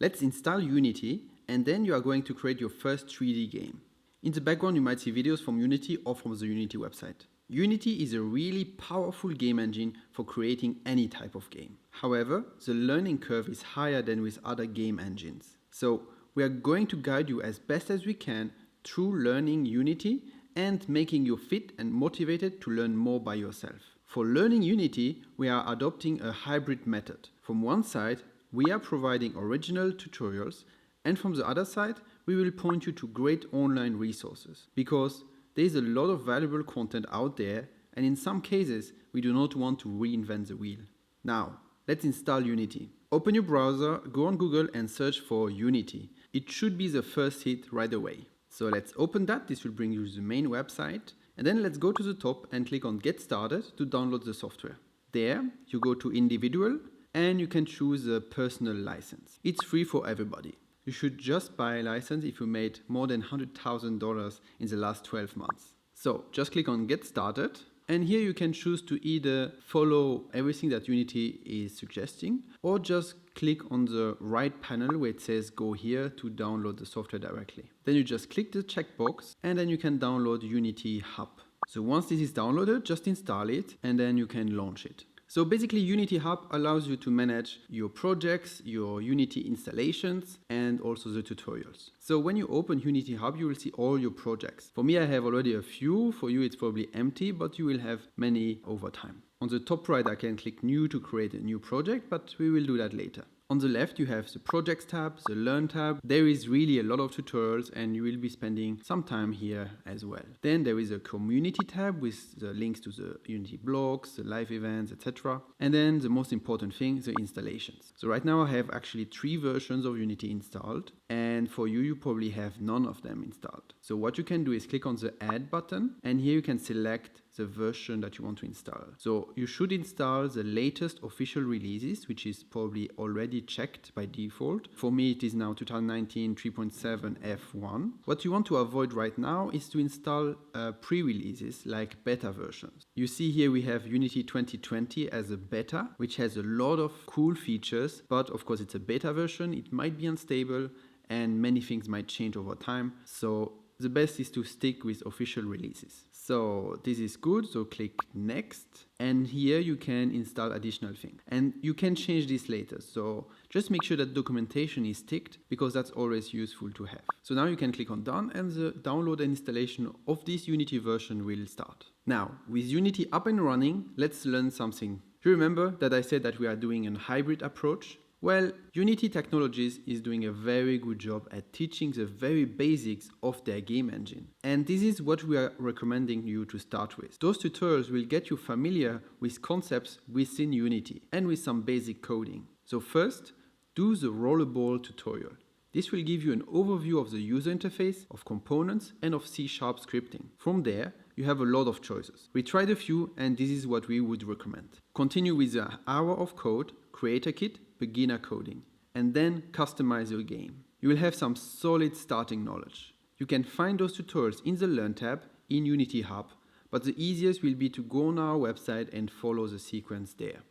Let's install Unity, and then you are going to create your first 3D game. In the background, you might see videos from Unity or from the Unity website. Unity is a really powerful game engine for creating any type of game. However, the learning curve is higher than with other game engines. So we are going to guide you as best as we can through learning Unity and making you fit and motivated to learn more by yourself. For learning Unity, we are adopting a hybrid method. From one side, we are providing original tutorials, and from the other side, we will point you to great online resources, because there is a lot of valuable content out there, and in some cases, we do not want to reinvent the wheel. Now, let's install Unity. Open your browser, go on Google and search for Unity. It should be the first hit right away. So let's open that. This will bring you to the main website. And then let's go to the top and click on Get Started to download the software. There, you go to Individual and you can choose a personal license. It's free for everybody. You should just buy a license if you made more than $100,000 in the last 12 months. So just click on Get Started. And here you can choose to either follow everything that Unity is suggesting, or just click on the right panel where it says go here to download the software directly. Then you just click the checkbox and then you can download Unity Hub. So once this is downloaded, just install it and then you can launch it. So basically Unity Hub allows you to manage your projects, your Unity installations, and also the tutorials. So when you open Unity Hub, you will see all your projects. For me, I have already a few. For you, it's probably empty, but you will have many over time. On the top right, I can click New to create a new project, but we will do that later. On the left, you have the Projects tab, the Learn tab. There is really a lot of tutorials and you will be spending some time here as well. Then there is a Community tab with the links to the Unity blogs, the live events, etc. And then the most important thing, the installations. So right now I have actually 3 versions of Unity installed, and for you, you probably have none of them installed. So what you can do is click on the Add button, and here you can select the version that you want to install. So you should install the latest official releases, which is probably already checked by default. For me, it is now 2019 3.7 F1. What you want to avoid right now is to install pre-releases like beta versions. You see here we have Unity 2020 as a beta, which has a lot of cool features, but of course it's a beta version, it might be unstable, and many things might change over time. So the best is to stick with official releases. So this is good, so click Next, and here you can install additional things. And you can change this later, so just make sure that documentation is ticked, because that's always useful to have. So now you can click on Done, and the download and installation of this Unity version will start. Now, with Unity up and running, let's learn something. Do you remember that I said that we are doing a hybrid approach? Well, Unity Technologies is doing a very good job at teaching the very basics of their game engine. And this is what we are recommending you to start with. Those tutorials will get you familiar with concepts within Unity and with some basic coding. So first, do the Rollerball tutorial. This will give you an overview of the user interface, of components, and of C# scripting. From there, you have a lot of choices. We tried a few, and this is what we would recommend. Continue with the Hour of Code, Creator Kit, Beginner Coding, and then customize your game. You will have some solid starting knowledge. You can find those tutorials in the Learn tab in Unity Hub, but the easiest will be to go on our website and follow the sequence there.